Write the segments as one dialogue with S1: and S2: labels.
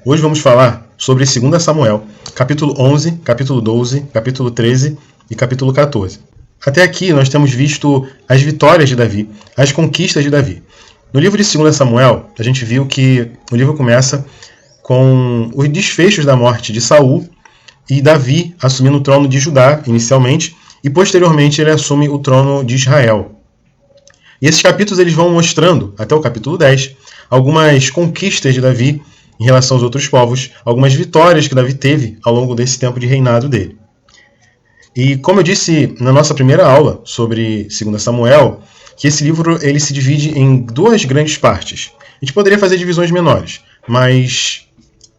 S1: Hoje vamos falar sobre 2 Samuel, capítulo 11, capítulo 12, capítulo 13 e capítulo 14. Até aqui nós temos visto as vitórias de Davi, as conquistas de Davi. No livro de 2 Samuel, a gente viu que o livro começa com os desfechos da morte de Saul e Davi assumindo o trono de Judá inicialmente e posteriormente ele assume o trono de Israel. E esses capítulos eles vão mostrando, até o capítulo 10, algumas conquistas de Davi em relação aos outros povos, algumas vitórias que Davi teve ao longo desse tempo de reinado dele. E como eu disse na nossa primeira aula sobre 2 Samuel, que esse livro ele se divide em duas grandes partes. A gente poderia fazer divisões menores, mas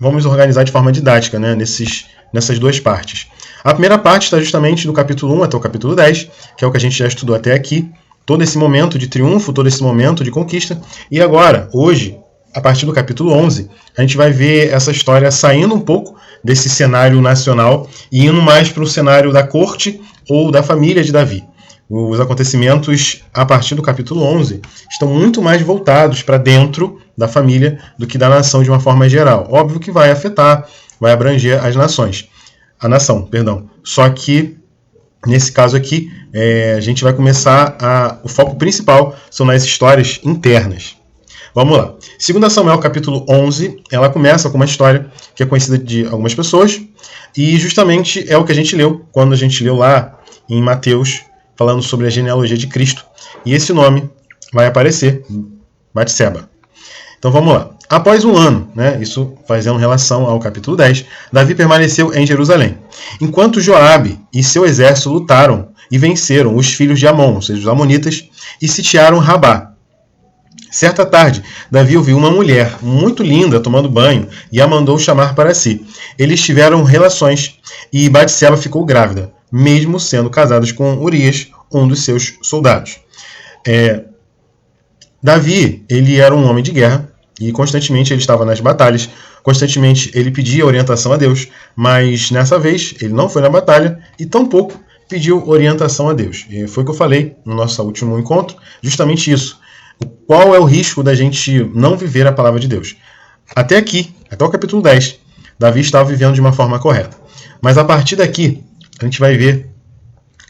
S1: vamos organizar de forma didática, né, nessas duas partes. A primeira parte está justamente do capítulo 1 até o capítulo 10, que é o que a gente já estudou até aqui, todo esse momento de triunfo, todo esse momento de conquista. E agora, hoje, a partir do capítulo 11, a gente vai ver essa história saindo um pouco desse cenário nacional e indo mais para o cenário da corte ou da família de Davi. Os acontecimentos, a partir do capítulo 11, estão muito mais voltados para dentro da família do que da nação de uma forma geral. Óbvio que vai afetar, vai abranger a nação. Só que, nesse caso aqui, a gente vai começar o foco principal são nas histórias internas. Vamos lá. 2 Samuel, capítulo 11, ela começa com uma história que é conhecida de algumas pessoas e justamente é o que a gente leu quando a gente leu lá em Mateus, falando sobre a genealogia de Cristo. E esse nome vai aparecer, Batseba. Então vamos lá. Após um ano, isso fazendo relação ao capítulo 10, Davi permaneceu em Jerusalém, enquanto Joabe e seu exército lutaram e venceram os filhos de Amon, ou seja, os amonitas, e sitiaram Rabá. Certa tarde, Davi ouviu uma mulher muito linda tomando banho e a mandou chamar para si. Eles tiveram relações e Batseba ficou grávida, mesmo sendo casados com Urias, um dos seus soldados. Davi, ele era um homem de guerra e constantemente ele estava nas batalhas, constantemente ele pedia orientação a Deus, mas nessa vez ele não foi na batalha e tampouco pediu orientação a Deus. E foi o que eu falei no nosso último encontro, justamente isso. Qual é o risco da gente não viver a palavra de Deus? Até aqui, até o capítulo 10, Davi estava vivendo de uma forma correta. Mas a partir daqui, a gente vai ver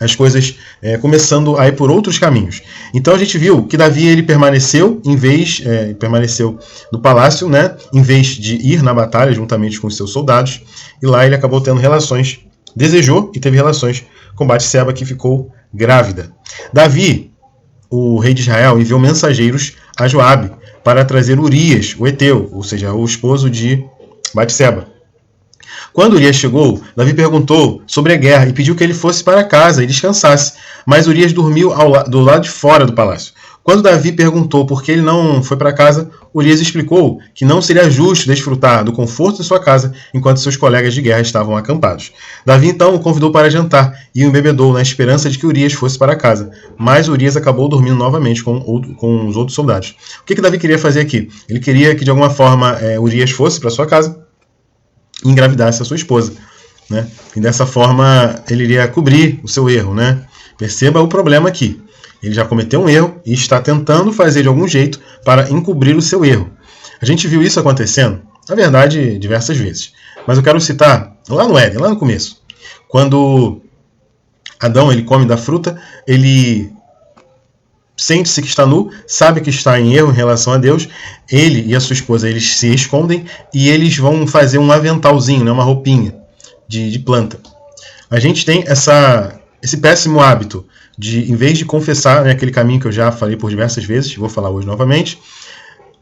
S1: as coisas começando a ir por outros caminhos. Então a gente viu que Davi ele permaneceu no palácio, em vez de ir na batalha juntamente com os seus soldados, e lá ele acabou tendo relações, desejou e teve relações com Batseba, que ficou grávida. Davi, o rei de Israel, enviou mensageiros a Joabe para trazer Urias, o Eteu, ou seja, o esposo de Batseba. Quando Urias chegou, Davi perguntou sobre a guerra e pediu que ele fosse para casa e descansasse, mas Urias dormiu do lado de fora do palácio. Quando Davi perguntou por que ele não foi para casa, Urias explicou que não seria justo desfrutar do conforto de sua casa enquanto seus colegas de guerra estavam acampados. Davi então o convidou para jantar e o embebedou na esperança de que Urias fosse para casa, mas Urias acabou dormindo novamente com os outros soldados. O que Davi queria fazer aqui? Ele queria que de alguma forma Urias fosse para sua casa e engravidasse a sua esposa, E dessa forma ele iria cobrir o seu erro, Perceba o problema aqui. Ele já cometeu um erro e está tentando fazer de algum jeito para encobrir o seu erro. A gente viu isso acontecendo, na verdade, diversas vezes. Mas eu quero citar lá no Éden, lá no começo. Quando Adão ele come da fruta, ele sente-se que está nu, sabe que está em erro em relação a Deus. Ele e a sua esposa eles se escondem e eles vão fazer um aventalzinho, uma roupinha de planta. A gente tem esse péssimo hábito de, em vez de confessar, aquele caminho que eu já falei por diversas vezes, vou falar hoje novamente,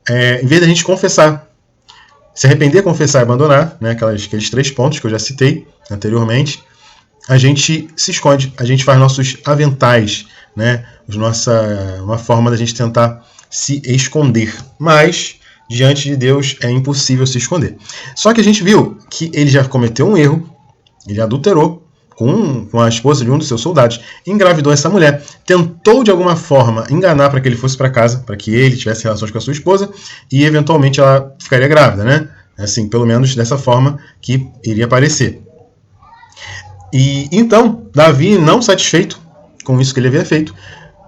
S1: em vez da gente confessar, se arrepender, confessar e abandonar, aqueles 3 pontos que eu já citei anteriormente, a gente se esconde, a gente faz nossos aventais, uma forma da gente tentar se esconder. Mas, diante de Deus, é impossível se esconder. Só que a gente viu que ele já cometeu um erro, ele adulterou com a esposa de um dos seus soldados, engravidou essa mulher, tentou de alguma forma enganar para que ele fosse para casa, para que ele tivesse relações com a sua esposa, e eventualmente ela ficaria grávida, Assim, pelo menos dessa forma que iria parecer. E então, Davi, não satisfeito com isso que ele havia feito,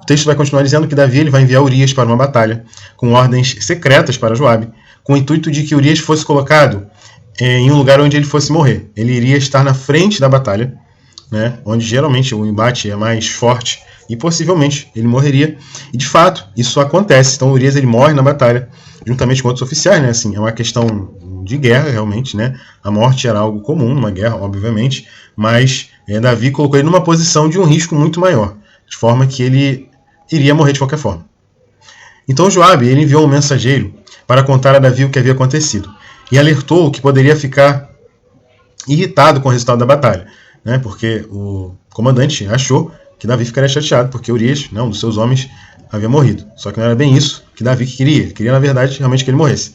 S1: o texto vai continuar dizendo que Davi ele vai enviar Urias para uma batalha, com ordens secretas para Joabe, com o intuito de que Urias fosse colocado em um lugar onde ele fosse morrer. Ele iria estar na frente da batalha, né, onde geralmente o embate é mais forte, e possivelmente ele morreria. E de fato, isso acontece. Então Urias ele morre na batalha, juntamente com outros oficiais, né? Assim, é uma questão de guerra, realmente, né? A morte era algo comum numa guerra, obviamente, mas Davi colocou ele numa posição de um risco muito maior, de forma que ele iria morrer de qualquer forma. Então Joabe ele enviou um mensageiro para contar a Davi o que havia acontecido, e alertou que poderia ficar irritado com o resultado da batalha, né? Porque o comandante achou que Davi ficaria chateado, porque Urias, um dos seus homens, havia morrido. Só que não era bem isso que Davi queria. Ele queria, na verdade, realmente que ele morresse.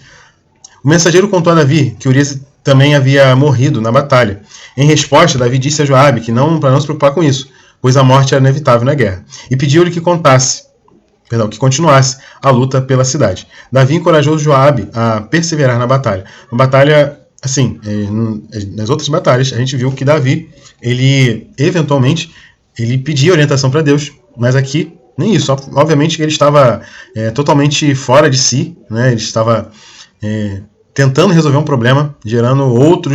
S1: O mensageiro contou a Davi que Urias também havia morrido na batalha. Em resposta, Davi disse a Joabe que para não se preocupar com isso, pois a morte era inevitável na guerra, e pediu-lhe que continuasse a luta pela cidade. Davi encorajou Joabe a perseverar na batalha. Uma batalha, assim, nas outras batalhas, a gente viu que Davi, ele eventualmente, ele pedia orientação para Deus, mas aqui nem isso. Obviamente que ele estava totalmente fora de si, né? Ele estava tentando resolver um problema, gerando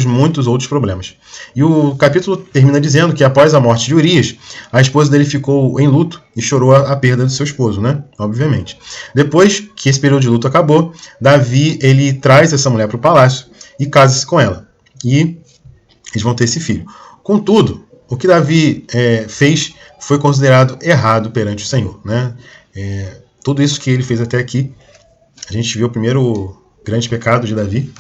S1: muitos outros problemas. E o capítulo termina dizendo que após a morte de Urias, a esposa dele ficou em luto e chorou a perda do seu esposo, né? Obviamente. Depois que esse período de luto acabou, Davi ele traz essa mulher para o palácio e casa-se com ela. E eles vão ter esse filho. Contudo, o que Davi fez foi considerado errado perante o Senhor, né? Tudo isso que ele fez até aqui, a gente viu o primeiro grande pecado de Davi.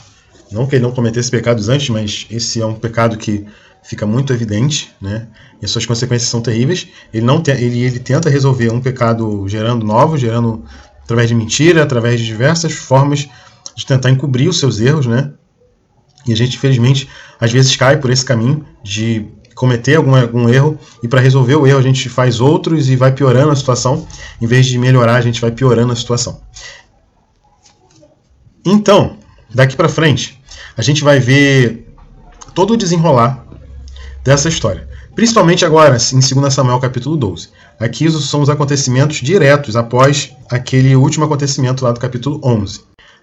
S1: Não que ele não cometesse pecados antes, mas esse é um pecado que fica muito evidente, né? E as suas consequências são terríveis. Ele tenta resolver um pecado gerando através de mentira, através de diversas formas de tentar encobrir os seus erros, né? E a gente, infelizmente, às vezes cai por esse caminho de cometer algum erro, e para resolver o erro a gente faz outros e vai piorando a situação. Em vez de melhorar, a gente vai piorando a situação. Então, daqui para frente, a gente vai ver todo o desenrolar dessa história. Principalmente agora, em 2 Samuel capítulo 12. Aqui são os acontecimentos diretos após aquele último acontecimento lá do capítulo 11.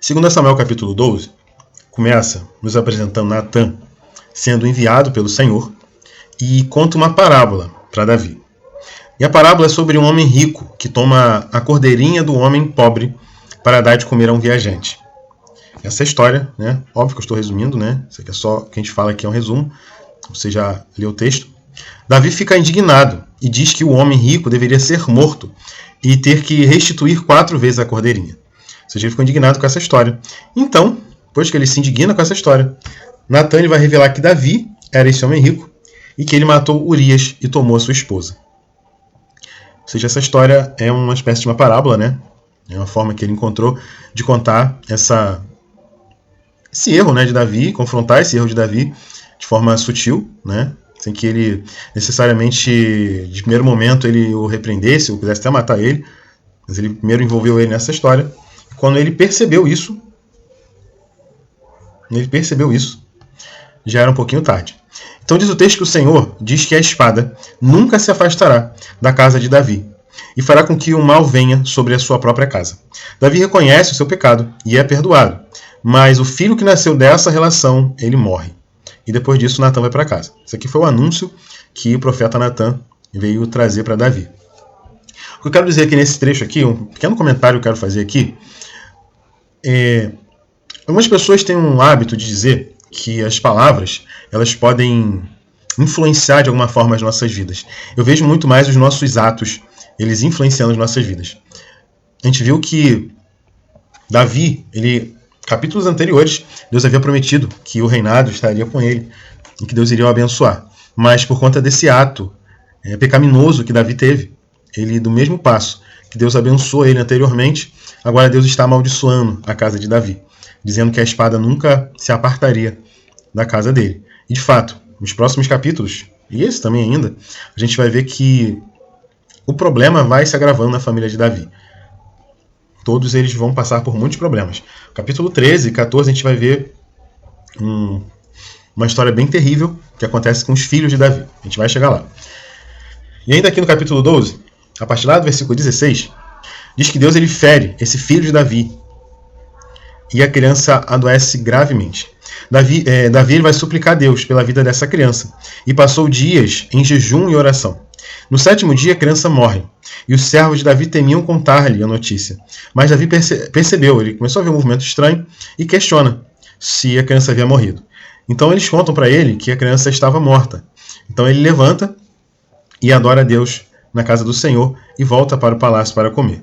S1: 2 Samuel capítulo 12 começa nos apresentando Natã sendo enviado pelo Senhor e conta uma parábola para Davi. E a parábola é sobre um homem rico que toma a cordeirinha do homem pobre para dar de comer a um viajante. Essa é a história, né? Óbvio que eu estou resumindo, né? Isso aqui é só o que a gente fala aqui, é um resumo. Você já leu o texto. Davi fica indignado e diz que o homem rico deveria ser morto e ter que restituir 4 vezes a cordeirinha. Ou seja, ele ficou indignado com essa história. Então, depois que ele se indigna com essa história, Natã vai revelar que Davi era esse homem rico e que ele matou Urias e tomou a sua esposa. Ou seja, essa história é uma espécie de uma parábola, né? É uma forma que ele encontrou de contar esse erro, né, de Davi, confrontar esse erro de Davi de forma sutil, né, sem que ele necessariamente, de primeiro momento, ele o repreendesse ou quisesse até matar ele, mas ele primeiro envolveu ele nessa história. Quando ele percebeu isso, já era um pouquinho tarde. Então diz o texto que o Senhor diz que a espada nunca se afastará da casa de Davi e fará com que o mal venha sobre a sua própria casa. Davi reconhece o seu pecado e é perdoado, mas o filho que nasceu dessa relação, ele morre. E depois disso, Natã vai para casa. Isso aqui foi o anúncio que o profeta Natã veio trazer para Davi. O que eu quero dizer aqui nesse trecho aqui, um pequeno comentário que eu quero fazer aqui, algumas pessoas têm um hábito de dizer que as palavras elas podem influenciar de alguma forma as nossas vidas. Eu vejo muito mais os nossos atos, eles influenciando as nossas vidas. A gente viu que Davi, capítulos anteriores, Deus havia prometido que o reinado estaria com ele e que Deus iria o abençoar. Mas por conta desse ato pecaminoso que Davi teve, ele, do mesmo passo que Deus abençoou ele anteriormente, agora Deus está amaldiçoando a casa de Davi, dizendo que a espada nunca se apartaria da casa dele. E de fato, nos próximos capítulos, e esse também ainda, a gente vai ver que o problema vai se agravando na família de Davi. Todos eles vão passar por muitos problemas. Capítulo 13 e 14 a gente vai ver uma história bem terrível que acontece com os filhos de Davi. A gente vai chegar lá. E ainda aqui no capítulo 12, a partir lá do versículo 16, diz que Deus ele fere esse filho de Davi e a criança adoece gravemente. Davi ele vai suplicar a Deus pela vida dessa criança e passou dias em jejum e oração. No 7º dia, a criança morre, e os servos de Davi temiam contar-lhe a notícia. Mas Davi percebeu, ele começou a ver um movimento estranho e questiona se a criança havia morrido. Então eles contam para ele que a criança estava morta. Então ele levanta e adora a Deus na casa do Senhor e volta para o palácio para comer.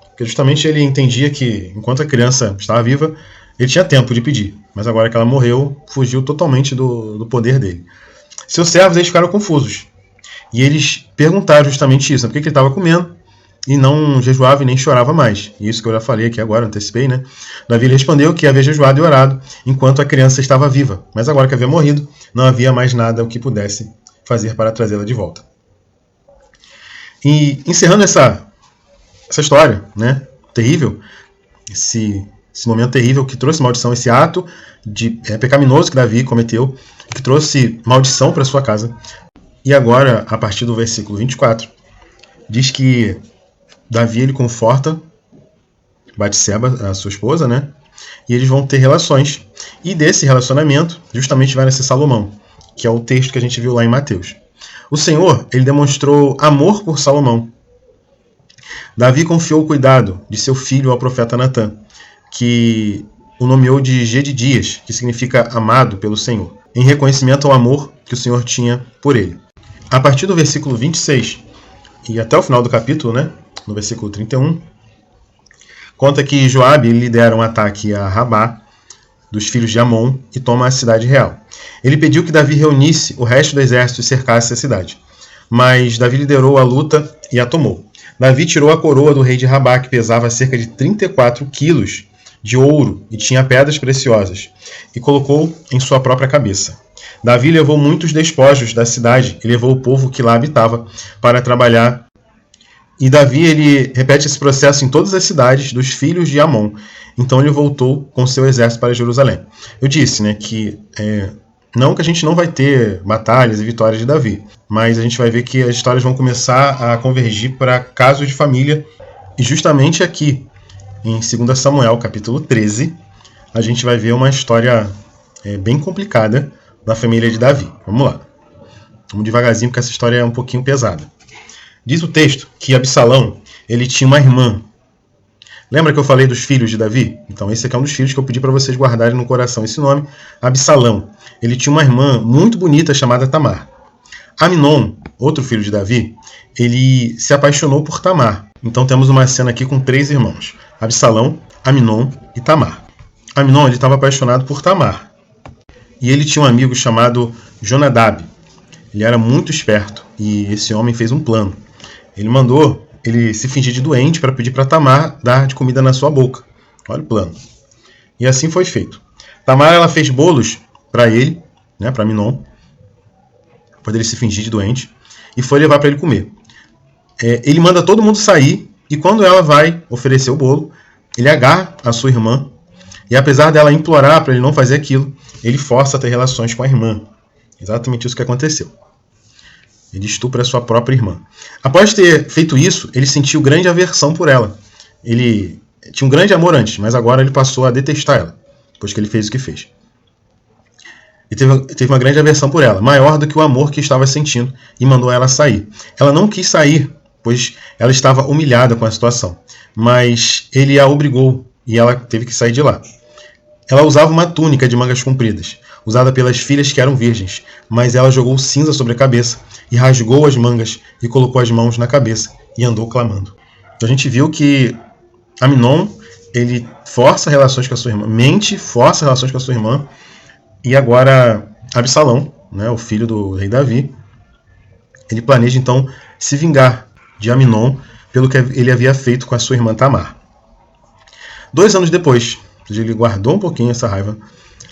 S1: Porque justamente ele entendia que, enquanto a criança estava viva, ele tinha tempo de pedir. Mas agora que ela morreu, fugiu totalmente do poder dele. Seus servos eles ficaram confusos. E eles perguntaram justamente isso, por que ele estava comendo e não jejuava e nem chorava mais. Isso que eu já falei aqui agora, antecipei, né? Davi respondeu que havia jejuado e orado enquanto a criança estava viva. Mas agora que havia morrido, não havia mais nada o que pudesse fazer para trazê-la de volta. E encerrando essa história, né, terrível, esse momento terrível que trouxe maldição, esse ato pecaminoso que Davi cometeu, que trouxe maldição para sua casa. E agora, a partir do versículo 24, diz que Davi ele conforta Batseba, a sua esposa, né? E eles vão ter relações. E desse relacionamento, justamente vai nascer Salomão, que é o texto que a gente viu lá em Mateus. O Senhor, ele demonstrou amor por Salomão. Davi confiou o cuidado de seu filho ao profeta Natã, que o nomeou de Gedidias, que significa amado pelo Senhor, em reconhecimento ao amor que o Senhor tinha por ele. A partir do versículo 26 e até o final do capítulo, né, no versículo 31, conta que Joabe lidera um ataque a Rabá, dos filhos de Amon, e toma a cidade real. Ele pediu que Davi reunisse o resto do exército e cercasse a cidade. Mas Davi liderou a luta e a tomou. Davi tirou a coroa do rei de Rabá, que pesava cerca de 34 quilos de ouro e tinha pedras preciosas, e colocou em sua própria cabeça. Davi levou muitos despojos da cidade e levou o povo que lá habitava para trabalhar. E Davi ele repete esse processo em todas as cidades dos filhos de Amon. Então ele voltou com seu exército para Jerusalém. Eu disse, né, que não que a gente não vai ter batalhas e vitórias de Davi, mas a gente vai ver que as histórias vão começar a convergir para casos de família. E justamente aqui, em 2 Samuel, capítulo 13, a gente vai ver uma história bem complicada da família de Davi. Vamos lá. Vamos devagarzinho, porque essa história é um pouquinho pesada. Diz o texto que Absalão, ele tinha uma irmã. Lembra que eu falei dos filhos de Davi? Então esse aqui é um dos filhos que eu pedi para vocês guardarem no coração esse nome, Absalão. Ele tinha uma irmã muito bonita chamada Tamar. Aminon, outro filho de Davi, ele se apaixonou por Tamar. Então temos uma cena aqui com 3 irmãos, Absalão, Aminon e Tamar. Aminon ele estava apaixonado por Tamar. E ele tinha um amigo chamado Jonadab. Ele era muito esperto e esse homem fez um plano. Ele mandou ele se fingir de doente para pedir para Tamar dar de comida na sua boca. Olha o plano. E assim foi feito. Tamar ela fez bolos para ele, né, para Aminon, para ele se fingir de doente, e foi levar para ele comer. Ele manda todo mundo sair e quando ela vai oferecer o bolo, ele agarra a sua irmã e apesar dela implorar para ele não fazer aquilo, ele força a ter relações com a irmã. Exatamente isso que aconteceu. Ele estupra a sua própria irmã. Após ter feito isso, ele sentiu grande aversão por ela. Ele tinha um grande amor antes, mas agora ele passou a detestar ela, depois que ele fez o que fez. E teve uma grande aversão por ela, maior do que o amor que estava sentindo, e mandou ela sair. Ela não quis sair, pois ela estava humilhada com a situação, mas ele a obrigou e ela teve que sair de lá. Ela usava uma túnica de mangas compridas, usada pelas filhas que eram virgens, mas ela jogou cinza sobre a cabeça e rasgou as mangas e colocou as mãos na cabeça e andou clamando. Então a gente viu que Aminon, ele força relações com a sua irmã, força relações com a sua irmã, e agora Absalão, né, o filho do rei Davi, ele planeja então se vingar de Aminon pelo que ele havia feito com a sua irmã Tamar. 2 anos depois, ele guardou um pouquinho essa raiva,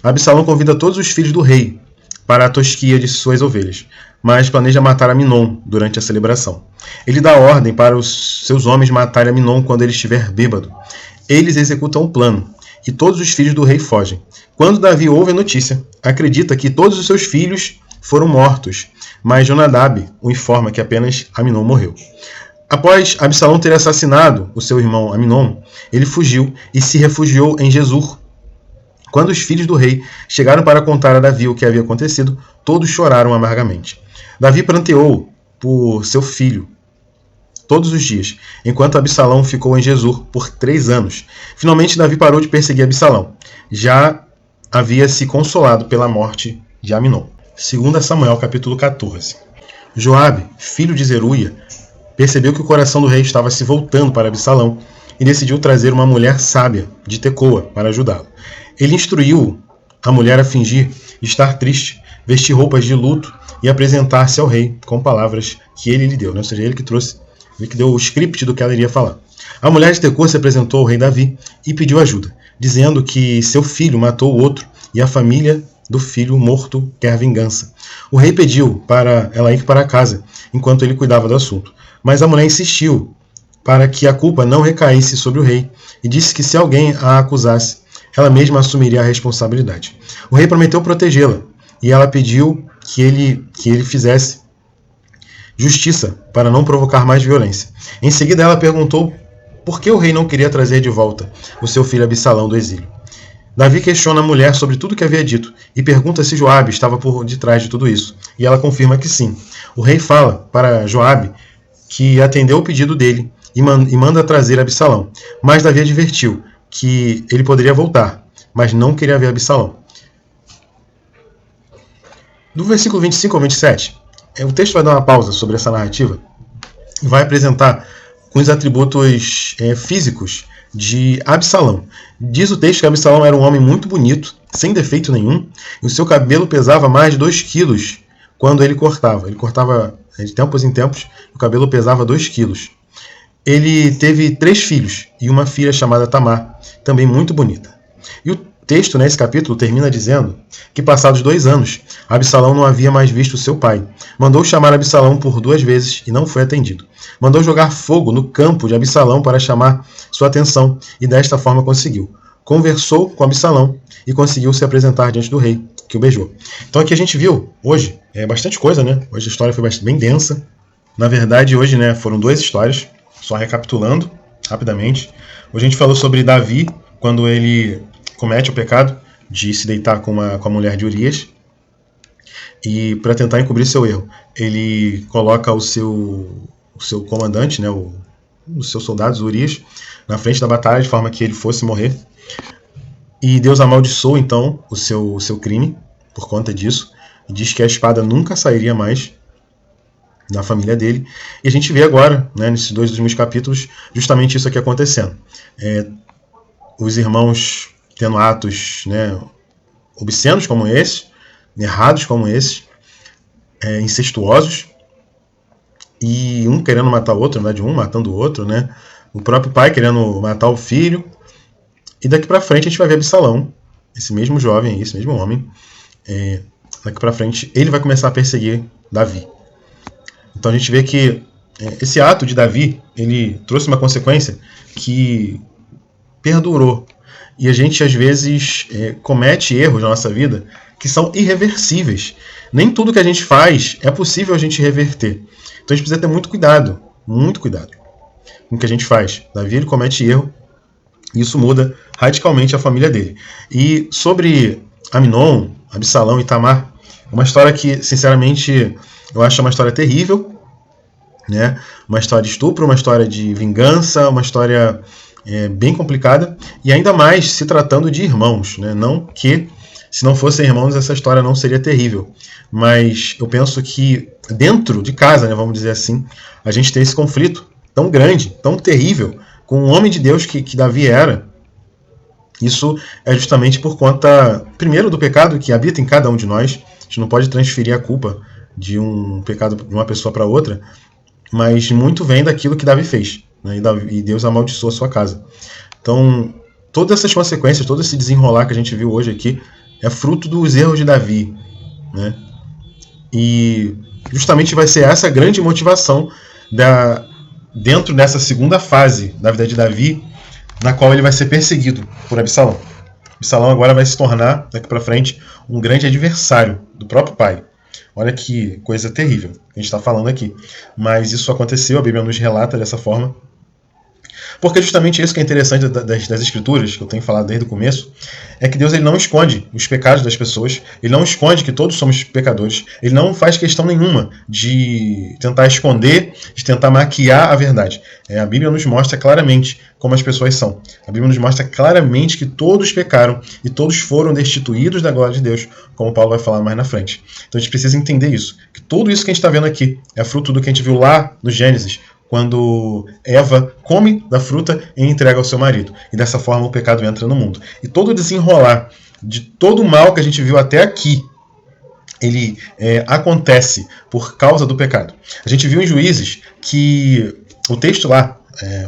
S1: Absalão convida todos os filhos do rei para a tosquia de suas ovelhas, mas planeja matar Aminon durante a celebração. Ele dá ordem para os seus homens matarem Aminon quando ele estiver bêbado. Eles executam o plano, e todos os filhos do rei fogem. Quando Davi ouve a notícia, acredita que todos os seus filhos foram mortos, mas Jonadab o informa que apenas Aminon morreu. Após Absalão ter assassinado o seu irmão Aminon, ele fugiu e se refugiou em Gesur, Quando os filhos do rei chegaram para contar a Davi o que havia acontecido, todos choraram amargamente. Davi pranteou por seu filho todos os dias, enquanto Absalão ficou em Gesur por 3 anos. Finalmente Davi parou de perseguir Absalão. Já havia se consolado pela morte de Aminon. 2 Samuel, capítulo 14. Joabe, filho de Zeruia, percebeu que o coração do rei estava se voltando para Absalão e decidiu trazer uma mulher sábia de Tecoa para ajudá-lo. Ele instruiu a mulher a fingir estar triste, vestir roupas de luto e apresentar-se ao rei com palavras que ele lhe deu. Ou seja, ele que deu o script do que ela iria falar. A mulher de Tecoa se apresentou ao rei Davi e pediu ajuda, dizendo que seu filho matou o outro e a família do filho morto quer vingança. O rei pediu para ela ir para casa, enquanto ele cuidava do assunto. Mas a mulher insistiu para que a culpa não recaísse sobre o rei e disse que se alguém a acusasse, ela mesma assumiria a responsabilidade. O rei prometeu protegê-la e ela pediu que ele fizesse justiça para não provocar mais violência. Em seguida ela perguntou por que o rei não queria trazer de volta o seu filho Absalão do exílio. Davi questiona a mulher sobre tudo o que havia dito e pergunta se Joabe estava por detrás de tudo isso. E ela confirma que sim. O rei fala para Joabe que atendeu o pedido dele e manda trazer Absalão. Mas Davi advertiu que ele poderia voltar, mas não queria ver Absalão. Do versículo 25 ao 27, o texto vai dar uma pausa sobre essa narrativa e vai apresentar os atributos físicos de Absalão. Diz o texto que Absalão era um homem muito bonito, sem defeito nenhum, e o seu cabelo pesava mais de 2 quilos quando ele cortava. Ele cortava de tempos em tempos, o cabelo pesava 2 quilos. Ele teve 3 filhos e uma filha chamada Tamar, também muito bonita. E o texto, nesse capítulo, termina dizendo que, passados 2 anos, Absalão não havia mais visto seu pai. Mandou chamar Absalão por 2 vezes e não foi atendido. Mandou jogar fogo no campo de Absalão para chamar sua atenção e desta forma conseguiu. Conversou com Absalão e conseguiu se apresentar diante do rei, que o beijou. Então aqui a gente viu, hoje, bastante coisa, né? Hoje a história foi bem densa. Na verdade, hoje, né, foram 2 histórias, só recapitulando rapidamente. Hoje a gente falou sobre Davi, quando ele comete o pecado de se deitar com a mulher de Urias, e para tentar encobrir seu erro, ele coloca o seu comandante, né, os seus soldados, Urias, na frente da batalha, de forma que ele fosse morrer, e Deus amaldiçoou então o seu crime por conta disso, e diz que a espada nunca sairia mais da família dele, e a gente vê agora, né, nesses 2 últimos capítulos, justamente isso aqui acontecendo. Os irmãos tendo atos, né, obscenos como esse, errados como esse, incestuosos, e um querendo matar o outro, na verdade, um matando o outro, né? O próprio pai querendo matar o filho. E daqui para frente a gente vai ver Absalão, esse mesmo jovem, esse mesmo homem, daqui para frente ele vai começar a perseguir Davi. Então a gente vê que esse ato de Davi, ele trouxe uma consequência que perdurou. E a gente, às vezes, comete erros na nossa vida que são irreversíveis. Nem tudo que a gente faz é possível a gente reverter. Então a gente precisa ter muito cuidado com o que a gente faz. Davi, ele comete erro e isso muda radicalmente a família dele. E sobre Aminon, Absalão e Tamar, uma história que, sinceramente, eu acho uma história terrível, né? Uma história de estupro, uma história de vingança, uma história bem complicada, e ainda mais se tratando de irmãos, né? Não que, se não fossem irmãos, essa história não seria terrível, mas eu penso que dentro de casa, né, vamos dizer assim, a gente tem esse conflito tão grande, tão terrível, com o homem de Deus que Davi era. Isso é justamente por conta, primeiro, do pecado que habita em cada um de nós. A gente não pode transferir a culpa de um pecado de uma pessoa para outra, mas muito vem daquilo que Davi fez, né? E Deus amaldiçoou a sua casa. Então, todas essas consequências, todo esse desenrolar que a gente viu hoje aqui, é fruto dos erros de Davi, né? E justamente vai ser essa grande motivação dentro dessa segunda fase da vida de Davi, na qual ele vai ser perseguido por Absalão. Absalão agora vai se tornar, daqui para frente, um grande adversário do próprio pai. Olha que coisa terrível que a gente está falando aqui. Mas isso aconteceu, a Bíblia nos relata dessa forma, Porque justamente isso que é interessante das Escrituras, que eu tenho falado desde o começo, é que Deus ele não esconde os pecados das pessoas, ele não esconde que todos somos pecadores, ele não faz questão nenhuma de tentar esconder, de tentar maquiar a verdade. A Bíblia nos mostra claramente como as pessoas são. A Bíblia nos mostra claramente que todos pecaram e todos foram destituídos da glória de Deus, como Paulo vai falar mais na frente. Então a gente precisa entender isso, que tudo isso que a gente está vendo aqui é fruto do que a gente viu lá no Gênesis, quando Eva come da fruta e entrega ao seu marido. E dessa forma o pecado entra no mundo. E todo o desenrolar de todo o mal que a gente viu até aqui, ele acontece por causa do pecado. A gente viu em Juízes que o texto lá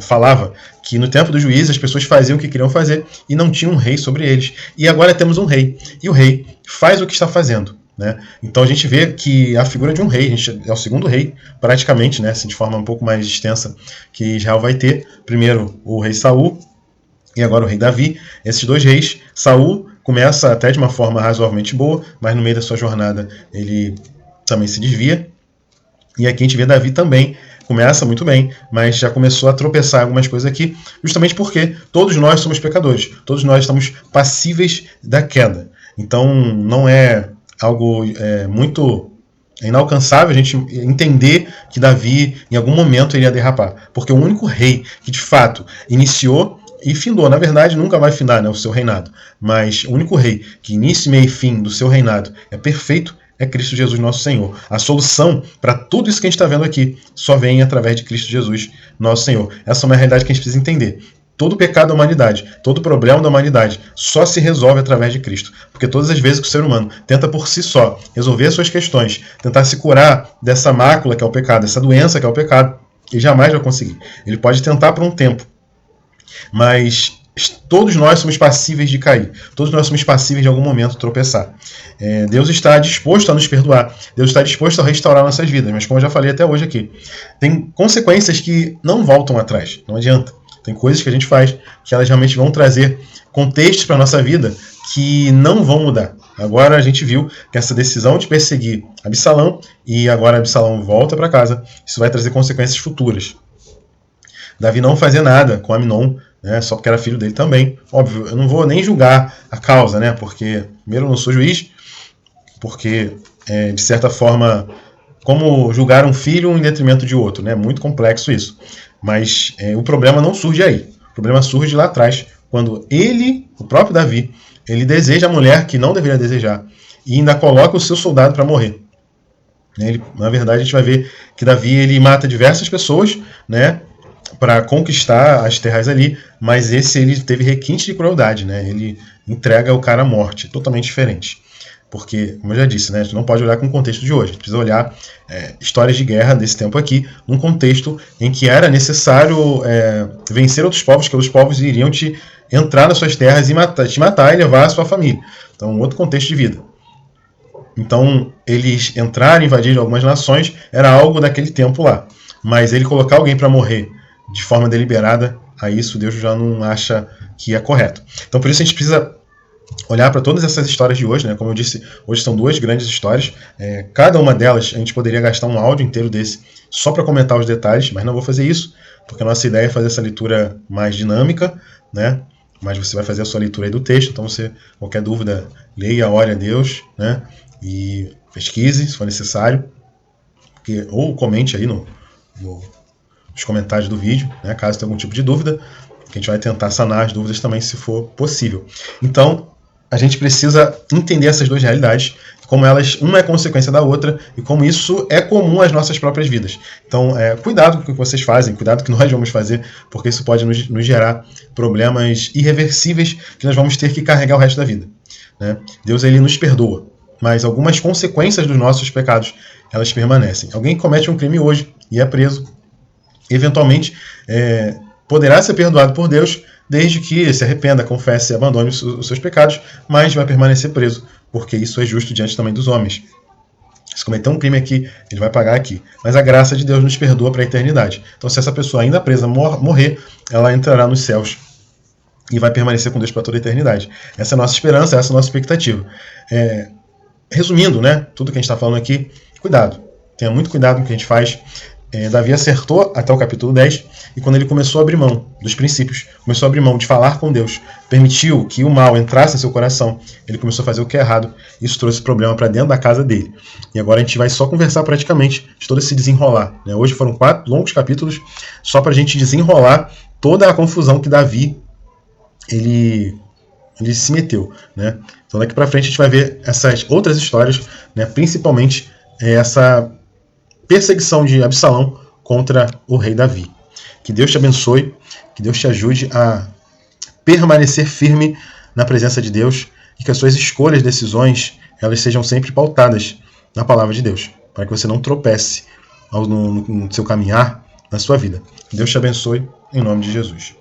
S1: falava que no tempo dos juízes as pessoas faziam o que queriam fazer e não tinha um rei sobre eles. E agora temos um rei. E o rei faz o que está fazendo. Né? Então a gente vê que a figura de um rei, a gente é o segundo rei, praticamente, né? Assim, de forma um pouco mais extensa, que Israel vai ter. Primeiro o rei Saul e agora o rei Davi. Esses dois reis, Saul começa até de uma forma razoavelmente boa, mas no meio da sua jornada ele também se desvia. E aqui a gente vê Davi também, começa muito bem, mas já começou a tropeçar algumas coisas aqui, justamente porque todos nós somos pecadores, todos nós estamos passíveis da queda. Então não é algo muito inalcançável a gente entender que Davi em algum momento iria derrapar, porque o único rei que de fato iniciou e findou, na verdade nunca vai findar, né, o seu reinado, mas o único rei que início, meio e fim do seu reinado é perfeito é Cristo Jesus nosso Senhor. A solução para tudo isso que a gente está vendo aqui só vem através de Cristo Jesus nosso Senhor. Essa é uma realidade que a gente precisa entender. Todo o pecado da humanidade, todo problema da humanidade só se resolve através de Cristo. Porque todas as vezes que o ser humano tenta por si só resolver suas questões, tentar se curar dessa mácula que é o pecado, dessa doença que é o pecado, ele jamais vai conseguir. Ele pode tentar por um tempo, mas todos nós somos passíveis de cair. Todos nós somos passíveis de algum momento tropeçar. Deus está disposto a nos perdoar. Deus está disposto a restaurar nossas vidas. Mas como eu já falei até hoje aqui, tem consequências que não voltam atrás. Não adianta. Tem coisas que a gente faz que elas realmente vão trazer contextos para a nossa vida que não vão mudar. Agora a gente viu que essa decisão de perseguir Absalão e agora Absalão volta para casa, isso vai trazer consequências futuras. Davi não fazia nada com Amnon, né, só porque era filho dele também. Óbvio, eu não vou nem julgar a causa, né, porque primeiro eu não sou juiz, porque de certa forma, como julgar um filho em detrimento de outro, né, muito complexo isso. Mas o problema não surge aí. O problema surge lá atrás, quando ele, o próprio Davi, ele deseja a mulher que não deveria desejar e ainda coloca o seu soldado para morrer. Na verdade, a gente vai ver que Davi ele mata diversas pessoas, né, para conquistar as terras ali, mas ele teve requinte de crueldade, né? Ele entrega o cara à morte, totalmente diferente. Porque, como eu já disse, né, a gente não pode olhar com o contexto de hoje. A gente precisa olhar histórias de guerra desse tempo aqui, num contexto em que era necessário vencer outros povos, que os povos iriam entrar nas suas terras e te matar e levar a sua família. Então, outro contexto de vida. Então, eles entrarem, invadirem algumas nações, era algo daquele tempo lá. Mas ele colocar alguém para morrer de forma deliberada, a isso Deus já não acha que é correto. Então, por isso a gente precisa olhar para todas essas histórias de hoje, né? Como eu disse, hoje são duas grandes histórias. Cada uma delas a gente poderia gastar um áudio inteiro desse só para comentar os detalhes, mas não vou fazer isso, porque a nossa ideia é fazer essa leitura mais dinâmica, né? Mas você vai fazer a sua leitura aí do texto, então você, qualquer dúvida, leia, ore a Deus, né? E pesquise, se for necessário, ou comente aí nos comentários do vídeo, né? Caso tenha algum tipo de dúvida, que a gente vai tentar sanar as dúvidas também, se for possível. Então, a gente precisa entender essas duas realidades, como elas, uma é consequência da outra, e como isso é comum às nossas próprias vidas. Então, cuidado com o que vocês fazem, cuidado com o que nós vamos fazer, porque isso pode nos gerar problemas irreversíveis que nós vamos ter que carregar o resto da vida, né? Deus, ele nos perdoa, mas algumas consequências dos nossos pecados, elas permanecem. Alguém comete um crime hoje e é preso, eventualmente poderá ser perdoado por Deus, desde que se arrependa, confesse e abandone os seus pecados, mas vai permanecer preso, porque isso é justo diante também dos homens. Se cometer um crime aqui, ele vai pagar aqui. Mas a graça de Deus nos perdoa para a eternidade. Então, se essa pessoa ainda presa morrer, ela entrará nos céus e vai permanecer com Deus para toda a eternidade. Essa é a nossa esperança, essa é a nossa expectativa. Resumindo, né, tudo que a gente está falando aqui, cuidado. Tenha muito cuidado com o que a gente faz. Davi acertou até o capítulo 10, e quando ele começou a abrir mão dos princípios, começou a abrir mão de falar com Deus, permitiu que o mal entrasse em seu coração, ele começou a fazer o que é errado. Isso trouxe problema para dentro da casa dele. E agora a gente vai só conversar praticamente de todo esse desenrolar, né? Hoje foram 4 longos capítulos só para a gente desenrolar toda a confusão que Davi ele se meteu, né? Então daqui para frente a gente vai ver essas outras histórias, né? Principalmente essa perseguição de Absalão contra o rei Davi. Que Deus te abençoe, que Deus te ajude a permanecer firme na presença de Deus e que as suas escolhas, decisões, elas sejam sempre pautadas na palavra de Deus, para que você não tropece no seu caminhar, na sua vida. Que Deus te abençoe, em nome de Jesus.